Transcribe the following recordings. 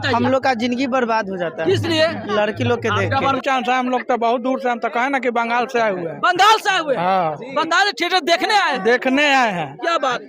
हम लोग का जिंदगी बर्बाद हो जाता है। इसलिए लड़की लोग के देख के चांस है। हम लोग तो बहुत दूर से, हम तो कहे ना कि बंगाल से आए हुए हैं। बंगाल से आए हुए हैं। हाँ, बंगाल थिएटर देखने आए हैं। देखने आए हैं। क्या बात।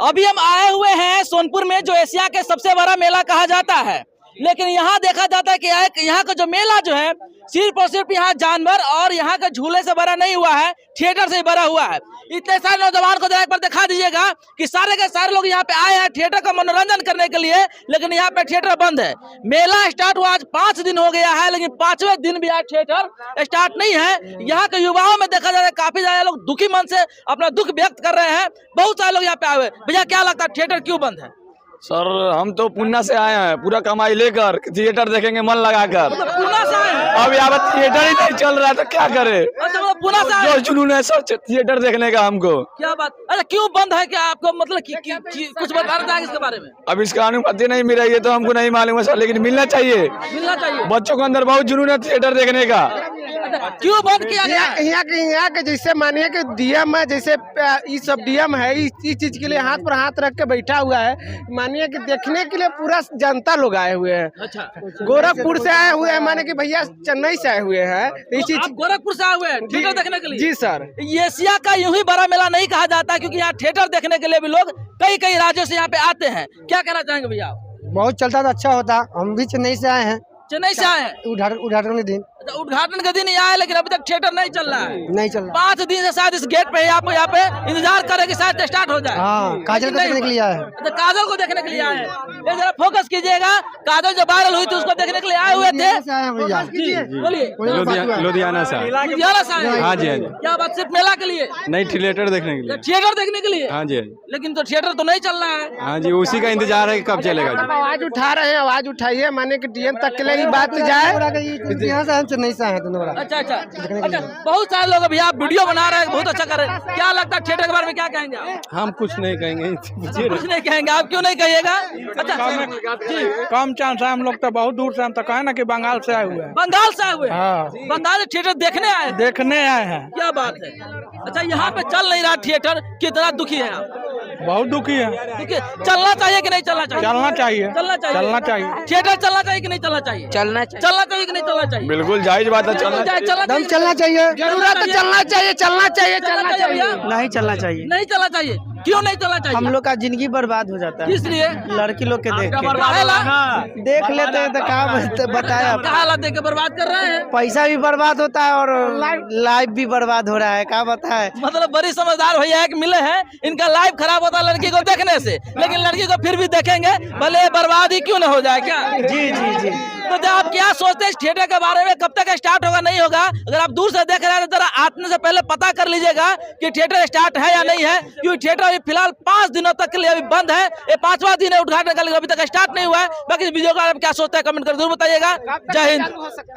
अभी हम आए हुए हैं सोनपुर में, जो एशिया के सबसे बड़ा मेला कहा जाता है, लेकिन यहाँ देखा जाता है कि यहाँ का जो मेला जो है सिर्फ और सिर्फ यहाँ जानवर और यहाँ के झूले से बड़ा नहीं हुआ है, थिएटर से ही बड़ा हुआ है। इतने सारे नौजवान को एक बार दिखा दीजिएगा कि सारे के सारे लोग यहाँ पे आए हैं थिएटर का मनोरंजन करने के लिए, लेकिन यहाँ पे थिएटर बंद है। मेला स्टार्ट हुआ आज 5 दिन हो गया है, लेकिन 5वें दिन भी आज थिएटर स्टार्ट नहीं है। यहाँ के युवाओं में देखा जाता है काफी ज्यादा लोग दुखी मन से अपना दुख व्यक्त कर रहे हैं। बहुत सारे लोग यहाँ पे आए हुए। भैया क्या लगता है थिएटर क्यों बंद है? सर हम तो पुणे से आए हैं, पूरा कमाई लेकर थिएटर देखेंगे मन लगाकर। पुणे से आए हैं? अब यहाँ पर थिएटर ही नहीं चल रहा है तो क्या करे। अच्छा, पुणे से आए जो हैं? जुनून है सर थिएटर देखने का हमको। क्या बात। अच्छा, क्यों बंद है? क्या आपको मतलब कुछ बताना चाहेंगे इसके बारे में? अब इसका अनुमति नहीं मिला, ये तो हमको नहीं मालूम है सर, लेकिन मिलना चाहिए। मिलना चाहिए। बच्चों के अंदर बहुत जुनून है थिएटर देखने का। अच्छा, क्यों बंद किया गया? यहाँ के जैसे मानिए कि डीएम है, जैसे ये सब डीएम है, इस चीज के लिए हाथ पर हाथ रख के बैठा हुआ है। मानिए कि देखने के लिए पूरा जनता लोग आए हुए हैं। अच्छा, गोरखपुर से आए हुए हैं, माने कि भैया चेन्नई से आए हुए हैं। आप गोरखपुर से आए हुए हैं थिएटर देखने के लिए? जी सर। एशिया का यूं ही बड़ा मेला नहीं कहा जाता, क्योंकि यहाँ थिएटर देखने के लिए भी लोग कई कई राज्यों से यहाँ पे आते हैं। क्या कहना चाहेंगे भैया? बहुत चलता तो अच्छा होता। हम भी चेन्नई से आए हैं, चेन्नई से आए हैं। उद्घाटन के दिन उद्घाटन के दिन ही आए, लेकिन अभी तक थिएटर नहीं चल रहा है। नहीं चल रहा। 5 दिन से शायद इस गेट पे आपको यहाँ पे इंतजार करे कि शायद स्टार्ट हो जाए। हाँ, काजल को देखने के लिए आए हैं। तो काजल को देखने के लिए आए हैं। ये जरा फोकस कीजिएगा, काजल जो वायरल हुई थी उसको देखने के लिए आए हुए थे। जी, बोलिए। लुधियाना से। लुधियाना से आए हैं? हाँ जी, हाँ जी। क्या बात, सिर्फ मेला के लिए? नहीं, थिएटर देखने के लिए। थिएटर देखने के लिए? हाँ जी, लेकिन तो थिएटर तो नहीं चल रहा है। हाँ जी, उसी का इंतजार है कब चलेगा। आवाज उठा रहे हैं, आवाज उठाइए, माने कि डीएम तक के लिए ही बात जाए। यहाँ से हम चेन्नई से आए हैं दोनों बड़ा। अच्छा अच्छा अच्छा, बहुत सारे लोग अभी आप वीडियो बना रहे हैं, बहुत अच्छा कर रहे हैं। क्या लगता है थिएटर के बारे में क्या कहेंगे आप? हम कुछ नहीं कहेंगे। कुछ नहीं कहेंगे। आप क्यों नहीं कहिएगा? अच्छा, कम चांस है। हम लोग तो बहुत दूर से, हम तो कहे ना कि बंगाल से आए हुए हैं। बंगाल से आए हुए हैं? हाँ, बंगाल से थिएटर देखने आए हैं? देखने आए हैं। क्या बात है। अच्छा, यहाँ पे चल नहीं रहा थिएटर, कितना दुखी है आप? बहुत दुखी है। देखिए, चलना चाहिए कि नहीं चलना चाहिए? चलना चाहिए। चलना चाहिए। चलना चाहिए। थिएटर चलना चाहिए कि नहीं चलना चाहिए? चलना चलना चाहिए कि नहीं चलना चाहिए? बिल्कुल जायज बात है, चलना दम चलना चाहिए। जरूरत है, चलना चाहिए, चलना चाहिए, चलना चाहिए। नहीं चलना चाहिए। नहीं चलना चाहिए। क्यों नहीं चलना चाहिए? हम लोग का जिंदगी बर्बाद हो जाता है। इसलिए लड़की लोग के देख के काहेला? देख लेते हैं तो क्या बताया। काहेला देख के बर्बाद कर रहे हैं। पैसा भी बर्बाद होता है और लाइफ भी बर्बाद हो रहा है। क्या बताए। मतलब बड़ी समझदार भैया एक मिले हैं, इनका लाइफ खराब होता है लड़की को देखने से, लेकिन लड़की को फिर भी देखेंगे, भले बर्बाद ही क्यों न हो जाए। क्या जी जी जी। तो जब आप क्या सोचते हैं इस थिएटर के बारे में? कब तक स्टार्ट होगा, नहीं होगा? अगर आप दूर से देख रहे हैं तो जरा आने से पहले पता कर लीजिएगा कि थिएटर स्टार्ट है या नहीं है, क्योंकि थिएटर अभी फिलहाल 5 दिनों तक के लिए अभी बंद है। ये 5वां दिन है उद्घाटन का, लेकिन अभी तक स्टार्ट नहीं हुआ है। बाकी वीडियो का आप क्या सोचते हैं कमेंट कर जरूर बताइएगा। जय हिंद।